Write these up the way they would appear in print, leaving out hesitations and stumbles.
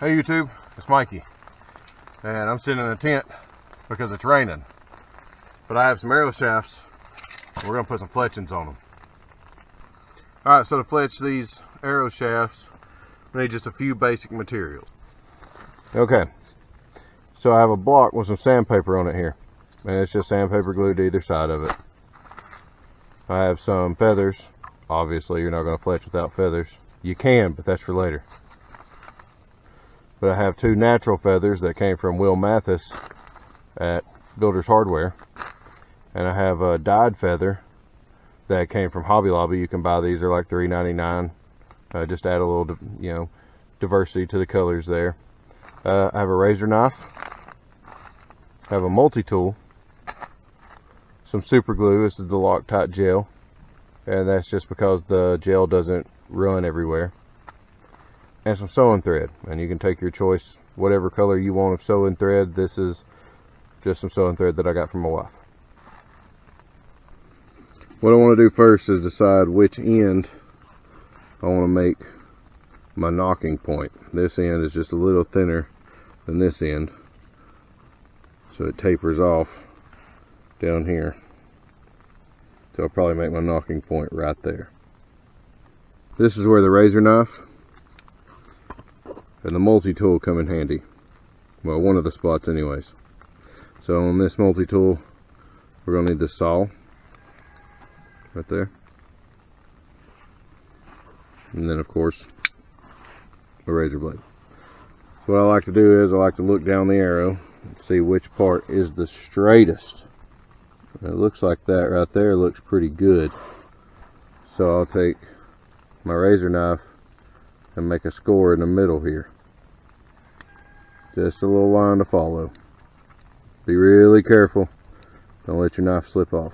Hey YouTube, it's Mikey, and I'm sitting in a tent because it's raining, but I have some arrow shafts and we're going to put some fletchings on them. Alright, so to fletch these arrow shafts we need just a few basic materials. Okay, so I have a block with some sandpaper on it here, and it's just sandpaper glued to either side of it. I have some feathers. Obviously you're not going to fletch without feathers. You can, but that's for later. But I have two natural feathers that came from Will Mathis at Builder's Hardware. And I have a dyed feather that came from Hobby Lobby. You can buy these, they're like $3.99. Just add a little, diversity to the colors there. I have a razor knife. I have a multi-tool. Some super glue. This is the Loctite gel. And that's just because the gel doesn't run everywhere. And some sewing thread, and you can take your choice whatever color you want of sewing thread. This is just some sewing thread that I got from my wife. What I want to do first is decide which end I want to make my knocking point. This end is just a little thinner than this end, so it tapers off down here. So I'll probably make my knocking point right there. This is where the razor knife and the multi-tool come in handy. Well, one of the spots anyways. So on this multi-tool we're going to need the saw right there, and then of course the razor blade. So what I like to do is I like to look down the arrow and see which part is the straightest. It looks like that right there looks pretty good, so I'll take my razor knife and make a score in the middle here. Just a little line to follow. Be really careful. Don't let your knife slip off.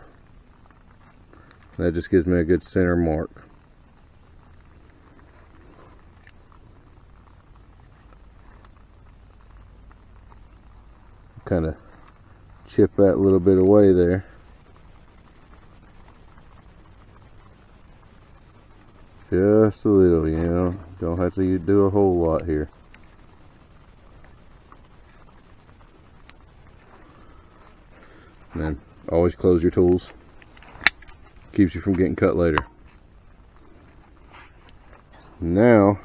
That just gives me a good center mark. Kind of chip that little bit away there. Just a little, don't have to do a whole lot here. And then always close your tools. Keeps you from getting cut later. Now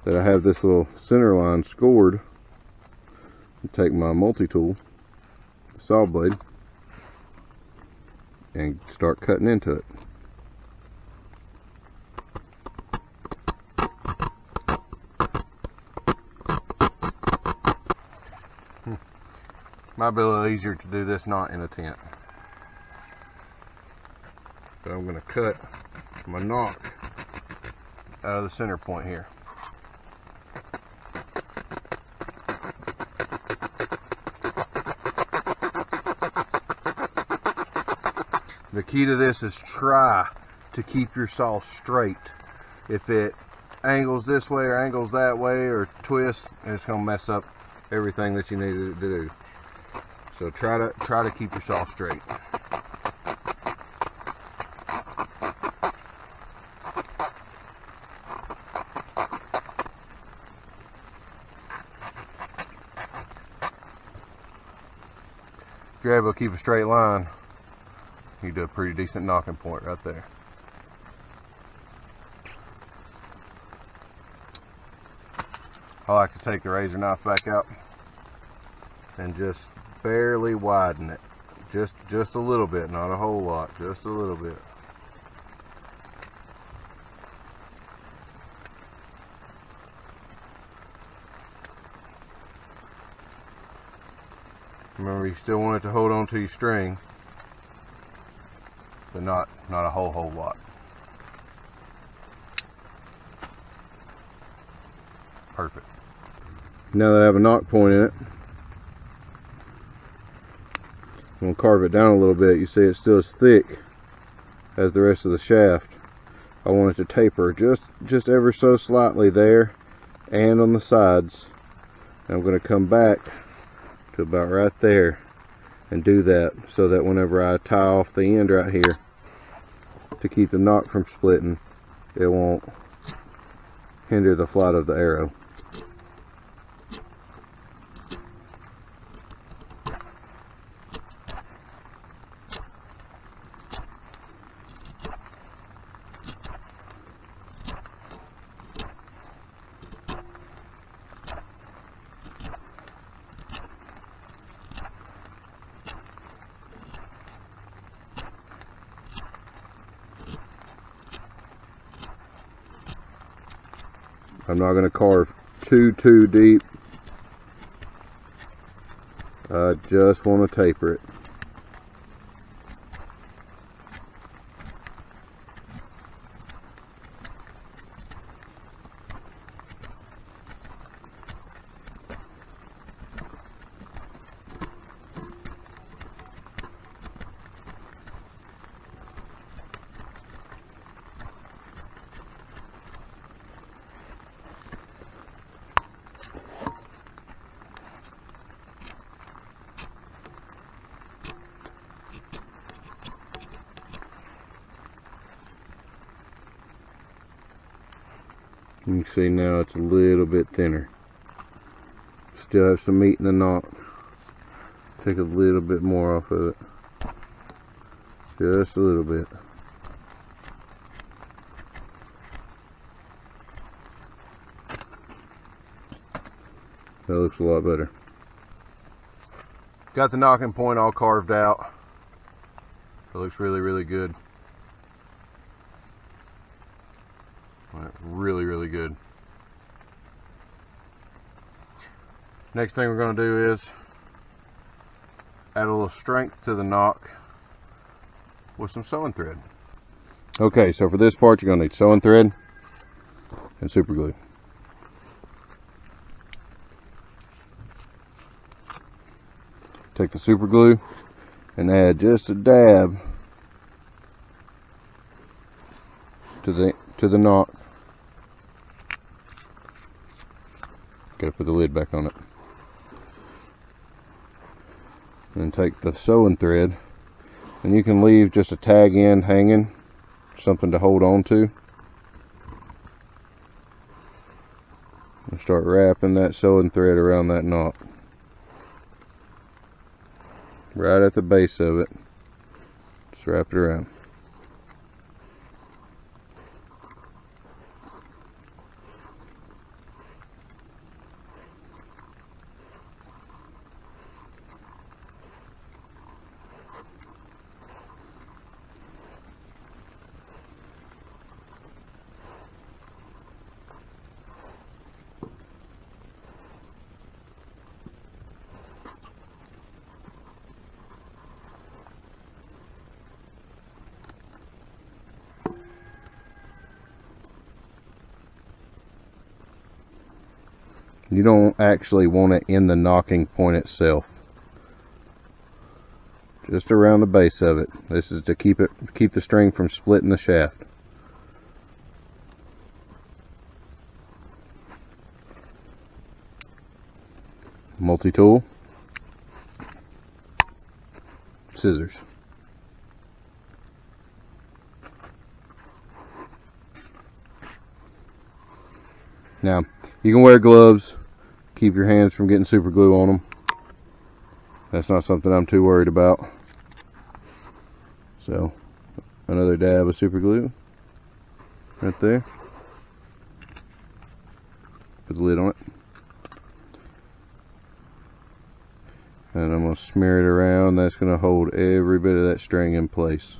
that I have this little center line scored, I'll take my multi-tool, the saw blade, and start cutting into it. Might be a little easier to do this not in a tent. So I'm going to cut my knock out of the center point here. The key to this is try to keep your saw straight. If it angles this way or angles that way or twists, it's going to mess up everything that you need to do. So try to keep your saw straight. If you're able to keep a straight line, you do a pretty decent knocking point right there. I like to take the razor knife back out and just barely widen it. Just a little bit, not a whole lot, just a little bit. Remember, you still want it to hold on to your string, but not a whole lot. Perfect. Now that I have a knock point in it, I'm going to carve it down a little bit. You see it's still as thick as the rest of the shaft. I want it to taper just ever so slightly there and on the sides. And I'm going to come back to about right there and do that so that whenever I tie off the end right here to keep the knock from splitting, it won't hinder the flight of the arrow. I'm not going to carve too deep. I just want to taper it. You can see now it's a little bit thinner. Still have some meat in the knot. Take a little bit more off of it. Just a little bit. That looks a lot better. Got the knocking point all carved out. It looks really good. Really good. Next thing we're going to do is add a little strength to the knock with some sewing thread. Okay, so for this part you're going to need sewing thread and super glue. Take the super glue and add just a dab to the knot. Gotta put the lid back on it. And take the sewing thread, and you can leave just a tag end hanging, something to hold on to. And start wrapping that sewing thread around that knot. Right at the base of it. Just wrap it around. You don't actually want it in the knocking point itself. Just around the base of it. This is to keep the string from splitting the shaft. Multi-tool. Scissors. Now, you can wear gloves, keep your hands from getting super glue on them. That's not something I'm too worried about. So, another dab of super glue right there. Put the lid on it. And I'm going to smear it around. That's going to hold every bit of that string in place.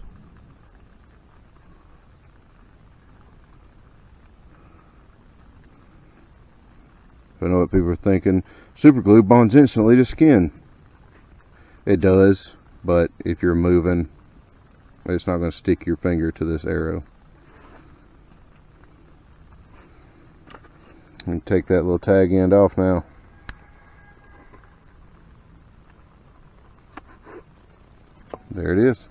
I know what people are thinking. Super glue bonds instantly to skin. It does, but if you're moving, it's not going to stick your finger to this arrow. And take that little tag end off now. There it is.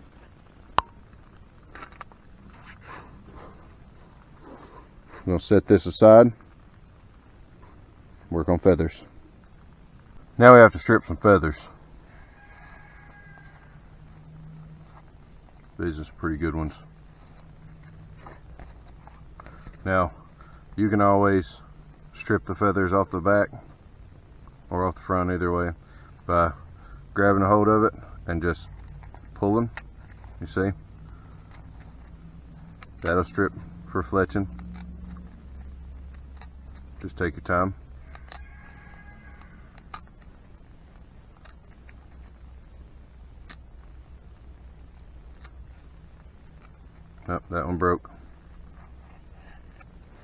I'm going to set this aside. Work on feathers. Now we have to strip some feathers. These are some pretty good ones. Now, you can always strip the feathers off the back or off the front, either way, by grabbing a hold of it and just pulling. You see? That'll strip for fletching. Just take your time. Oh, that one broke.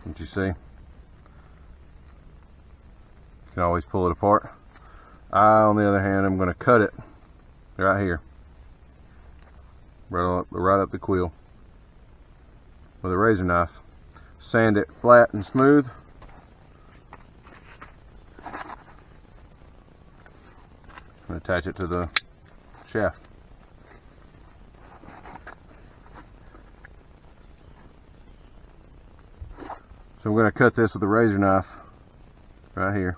Did you see? You can always pull it apart. I, on the other hand, I'm going to cut it right here, right up the quill with a razor knife. Sand it flat and smooth. And attach it to the shaft. So we're going to cut this with a razor knife right here.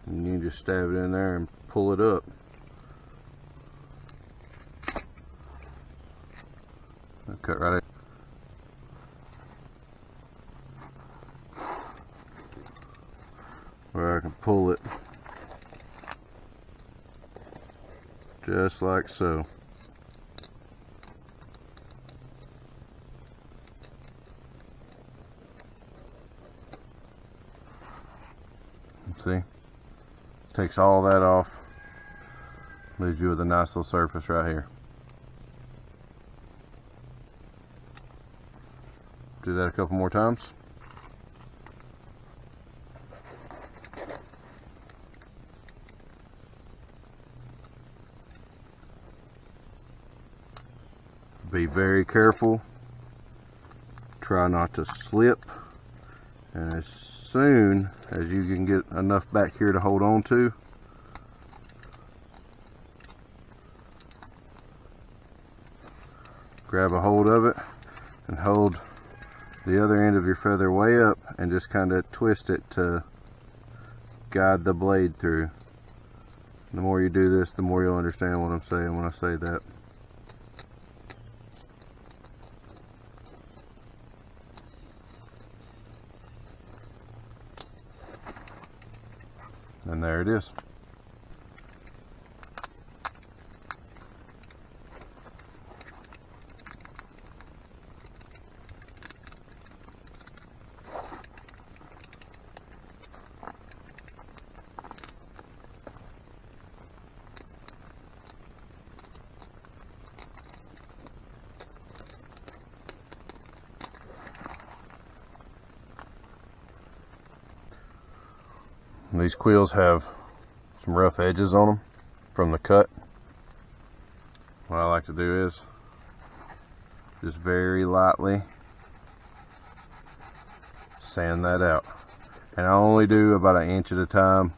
And you just stab it in there and pull it up. I'll cut right there. Where I can pull it just like so. See? Takes all that off. Leaves you with a nice little surface right here. Do that a couple more times. Be very careful. Try not to slip. And as soon as you can get enough back here to hold on to, grab a hold of it and hold the other end of your feather way up and just kind of twist it to guide the blade through. The more you do this, the more you'll understand what I'm saying when I say that. And there it is. These quills have some rough edges on them from the cut. What I like to do is just very lightly sand that out. And I only do about 1 inch at a time.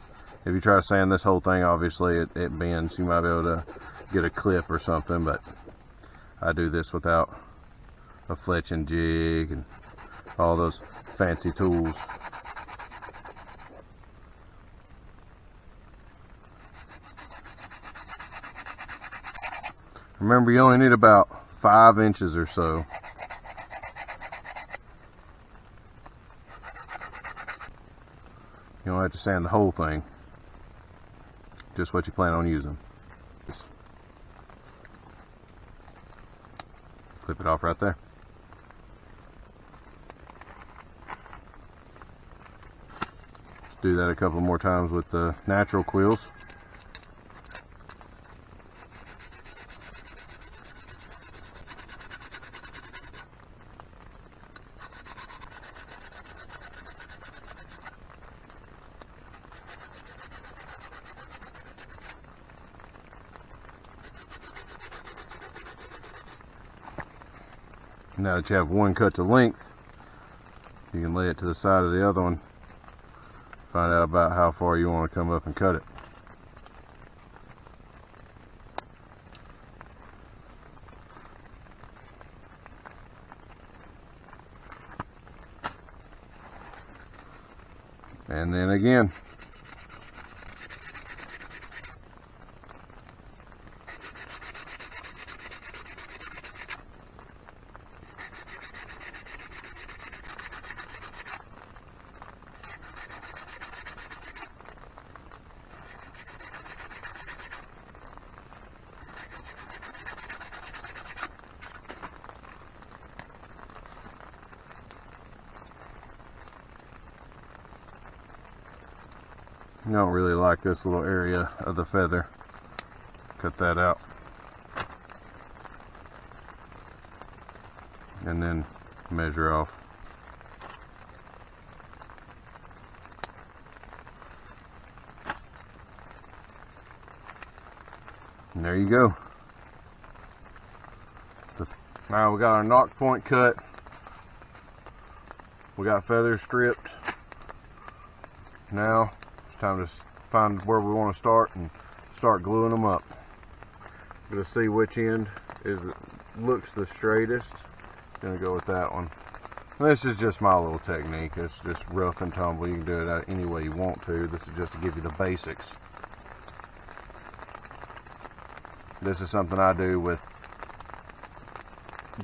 If you try to sand this whole thing, obviously it bends. You might be able to get a clip or something, but I do this without a fletching jig and all those fancy tools. Remember, you only need about 5 inches or so. You don't have to sand the whole thing, just what you plan on using. Just clip it off right there. Let's do that a couple more times with the natural quills. Now that you have one cut to length, you can lay it to the side of the other one, find out about how far you want to come up and cut it. And then again. I don't really like this little area of the feather. Cut that out. And then measure off. And there you go. Now we got our knock point cut. We got feathers stripped. Now it's time to find where we want to start and start gluing them up. I'm gonna see which end looks the straightest. Gonna go with that one. This is just my little technique. It's just rough and tumble. You can do it any way you want to. This is just to give you the basics. This is something I do with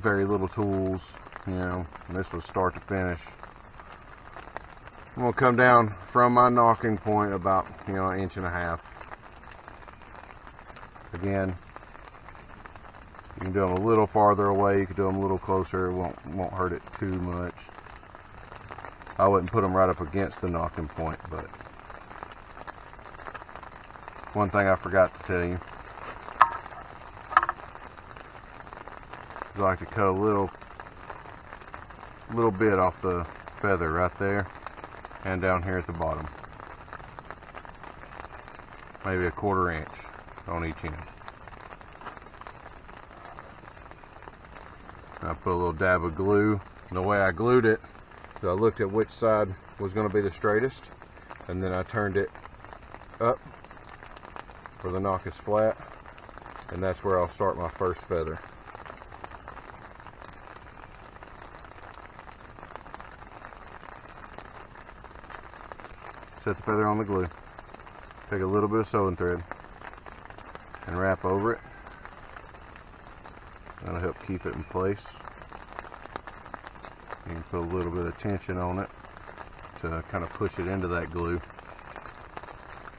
very little tools, you know. And this was start to finish. I'm gonna come down from my knocking point about, you know, 1.5 inches. Again, you can do them a little farther away. You can do them a little closer. It won't hurt it too much. I wouldn't put them right up against the knocking point, but one thing I forgot to tell you. I like to cut a little bit off the feather right there and down here at the bottom, maybe 1/4 inch on each end. And I put a little dab of glue. And the way I glued it, so I looked at which side was going to be the straightest, and then I turned it up where the knock is flat, and that's where I'll start my first feather. Set the feather on the glue. Take a little bit of sewing thread and wrap over it. That'll help keep it in place. You can put a little bit of tension on it to kind of push it into that glue.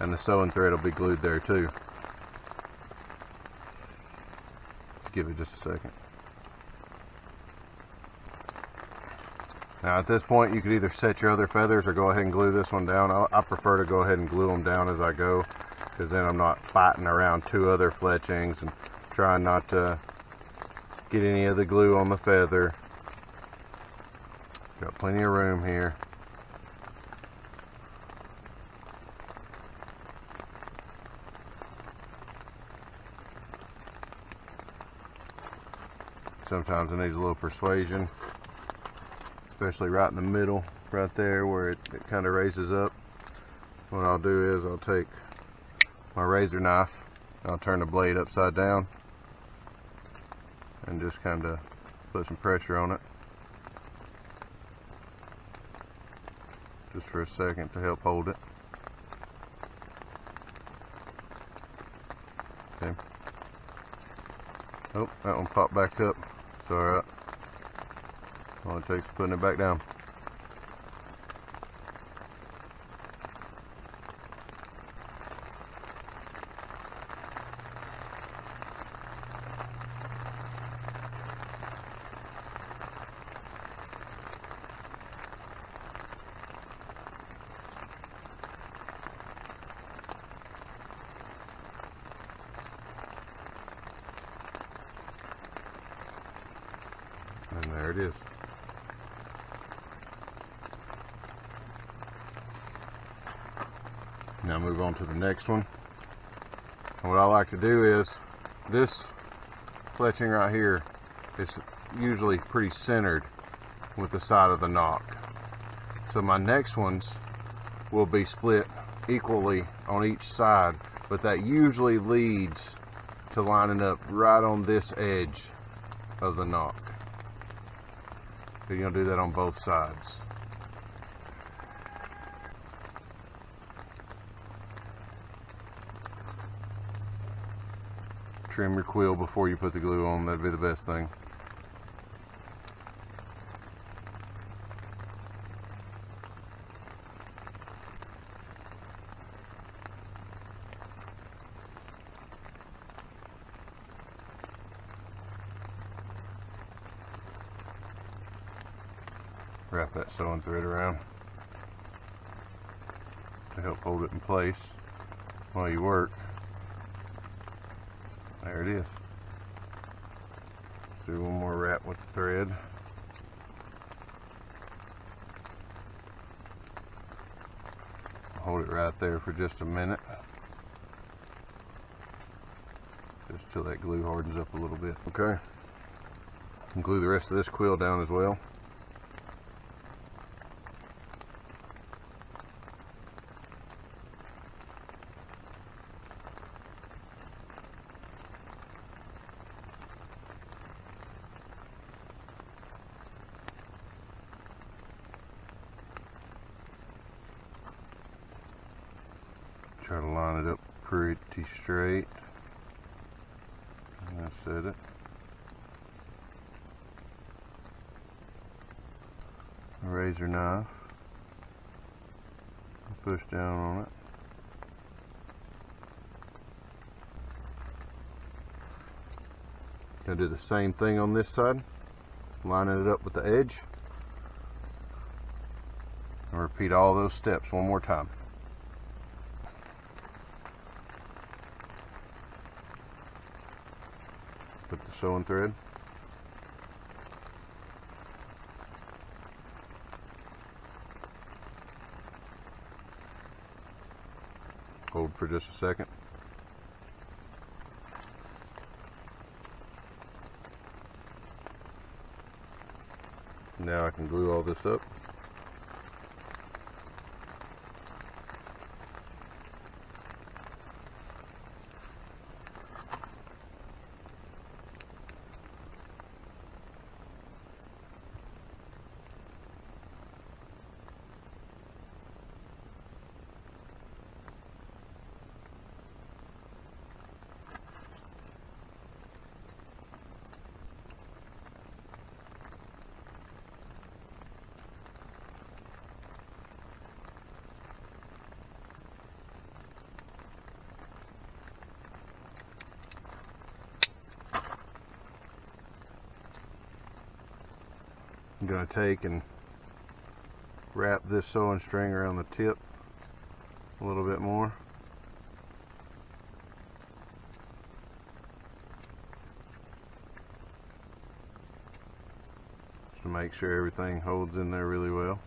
And the sewing thread will be glued there too. Let's give it just a second. Now at this point you could either set your other feathers or go ahead and glue this one down. I prefer to go ahead and glue them down as I go, because then I'm not fighting around 2 other fletchings and trying not to get any of the glue on the feather. Got plenty of room here. Sometimes it needs a little persuasion, especially right in the middle, right there where it kind of raises up. What I'll do is I'll take my razor knife, I'll turn the blade upside down and just kind of put some pressure on it just for a second to help hold it. Okay. Oh, that one popped back up. It's alright. All it takes is putting it back down. And there it is. Now move on to the next one. And what I like to do is, this fletching right here is usually pretty centered with the side of the knock. So my next ones will be split equally on each side, but that usually leads to lining up right on this edge of the knock. So you're going to do that on both sides. Trim your quill before you put the glue on, that'd be the best thing. Wrap that sewing thread around to help hold it in place while you work. There it is. Do one more wrap with the thread. Hold it right there for just a minute, just till that glue hardens up a little bit. Okay, and glue the rest of this quill down as well. Try to line it up pretty straight. And that's it. A razor knife. Push down on it. Gonna do the same thing on this side. Lining it up with the edge. And repeat all those steps one more time. Put the sewing thread. Hold for just a second. Now I can glue all this up. I'm going to take and wrap this sewing string around the tip a little bit more. Just to make sure everything holds in there really well.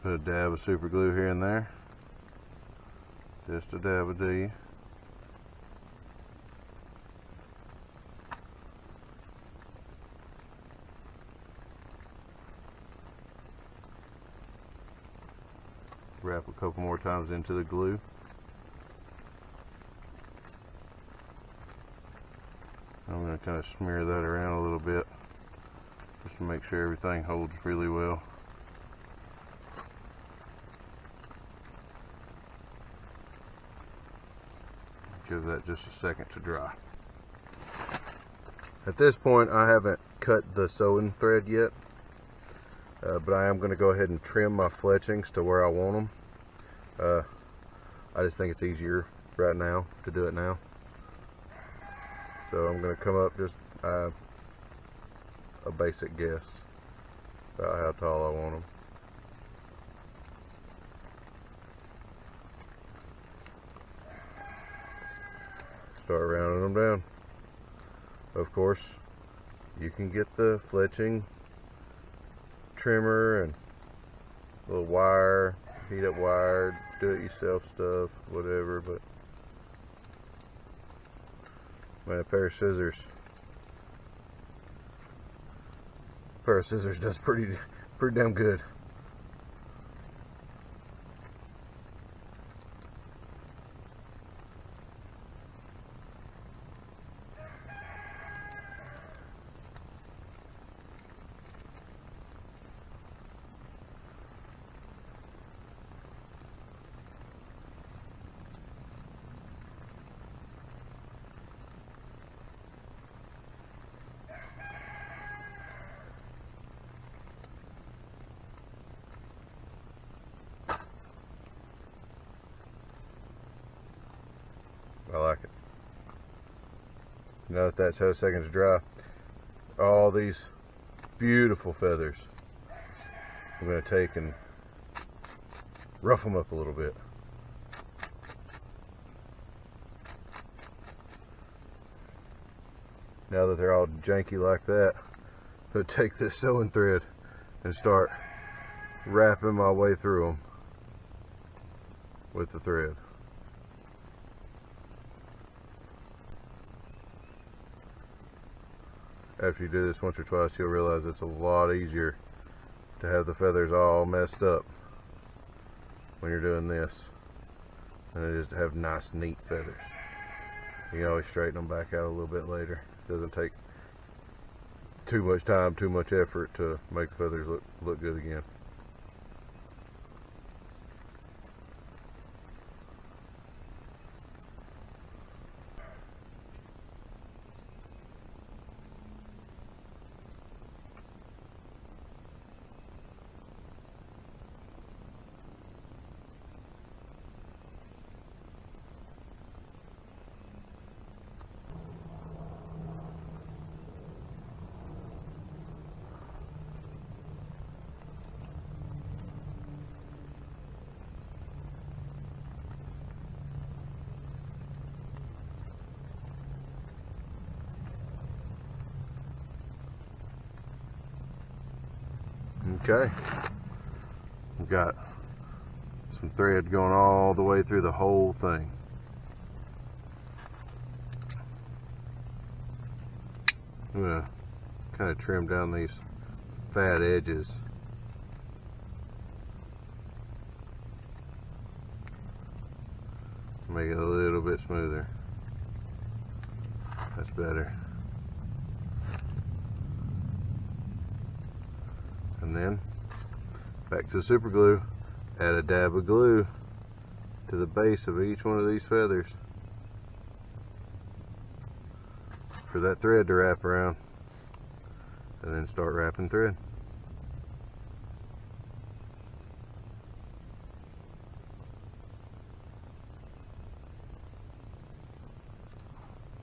Put a dab of super glue here and there. Just a dab of D. Wrap a couple more times into the glue. I'm going to kind of smear that around a little bit just to make sure everything holds really well. Give that just a second to dry. At this point I haven't cut the sewing thread yet, but I am going to go ahead and trim my fletchings to where I want them. I just think it's easier right now to do it now. So I'm going to come up just a basic guess about how tall I want them. Start rounding them down. Of course, you can get the fletching trimmer and little wire, heat up wire, do it yourself stuff, whatever, but man, a pair of scissors does pretty damn good. I like it. Now that that's had a second to dry, all these beautiful feathers, I'm going to take and rough them up a little bit. Now that they're all janky like that, I'm going to take this sewing thread and start wrapping my way through them with the thread. After you do this once or twice, you'll realize it's a lot easier to have the feathers all messed up when you're doing this than it is to have nice, neat feathers. You can always straighten them back out a little bit later. It doesn't take too much time, too much effort to make the feathers look good again. Okay, we've got some thread going all the way through the whole thing. I'm going to kind of trim down these fat edges. Make it a little bit smoother. That's better. And then back to the super glue, add a dab of glue to the base of each one of these feathers for that thread to wrap around, and then start wrapping thread.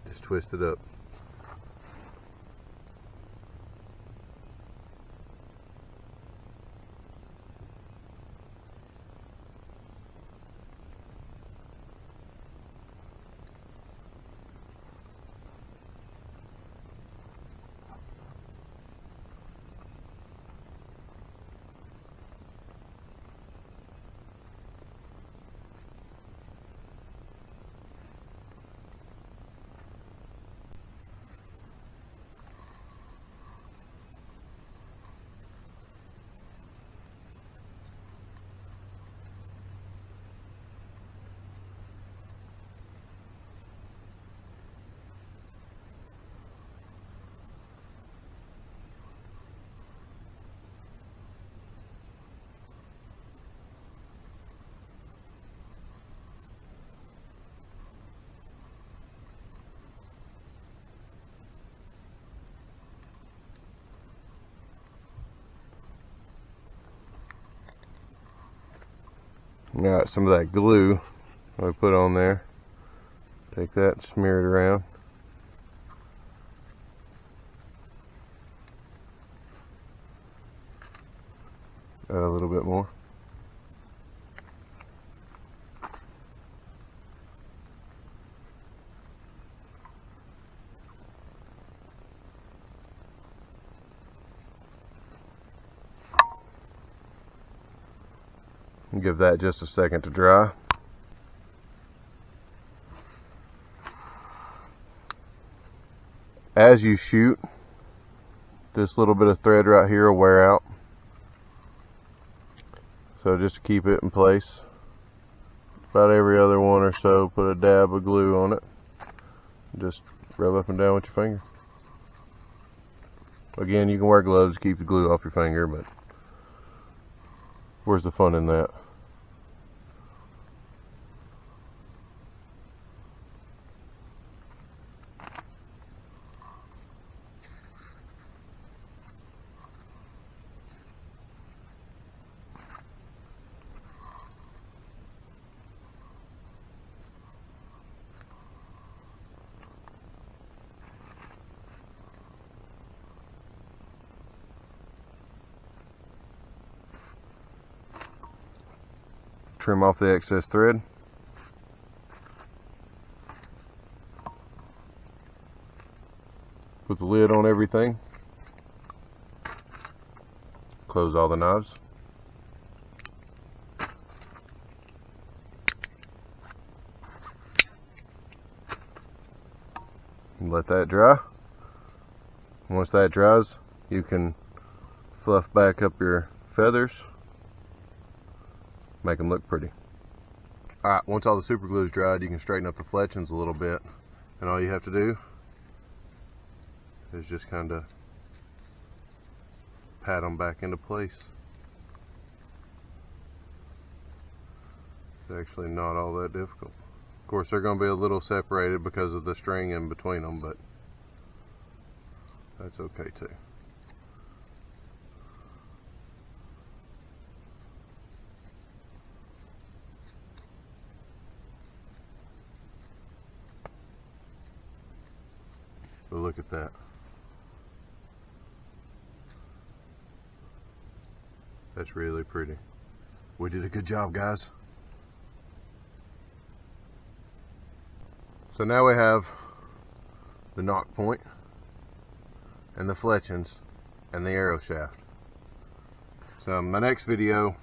Just twist it up. Got some of that glue I put on there. Take that and smear it around. Add a little bit more. Give that just a second to dry. As you shoot, this little bit of thread right here will wear out. So just to keep it in place, about every other one or so, put a dab of glue on it. Just rub up and down with your finger. Again, you can wear gloves to keep the glue off your finger, but where's the fun in that? Trim off the excess thread. Put the lid on everything. Close all the knobs. And let that dry. Once that dries, you can fluff back up your feathers, make them look pretty. Alright, once all the super glue is dried, you can straighten up the fletchings a little bit, and all you have to do is just kind of pat them back into place. It's actually not all that difficult. Of course, they're going to be a little separated because of the string in between them, but that's okay too. But look at that. That's really pretty. We did a good job, guys. So now we have the knock point and the fletchings and the arrow shaft. So my next video,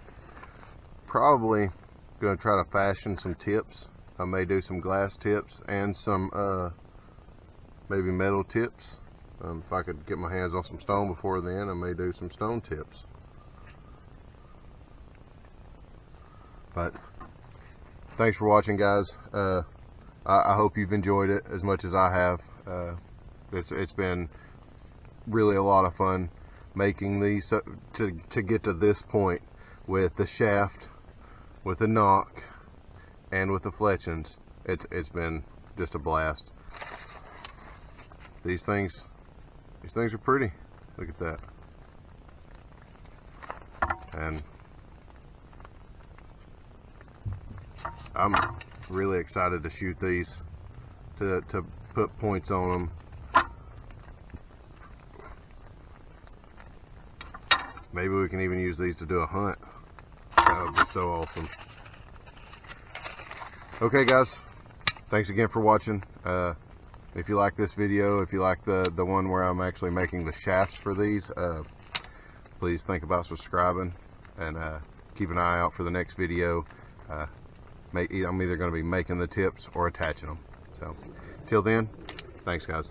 probably going to try to fashion some tips. I may do some glass tips and some maybe metal tips. If I could get my hands on some stone before then, I may do some stone tips. But thanks for watching, guys. I hope you've enjoyed it as much as I have. It's been really a lot of fun making these to get to this point with the shaft, with the knock, and with the fletchings. It's been just a blast. These things are pretty. Look at that. And I'm really excited to shoot these, to put points on them. Maybe we can even use these to do a hunt. That would be so awesome. Okay, guys, thanks again for watching. If you like this video, if you like the one where I'm actually making the shafts for these, please think about subscribing, and keep an eye out for the next video. I'm either going to be making the tips or attaching them. So till then, thanks, guys.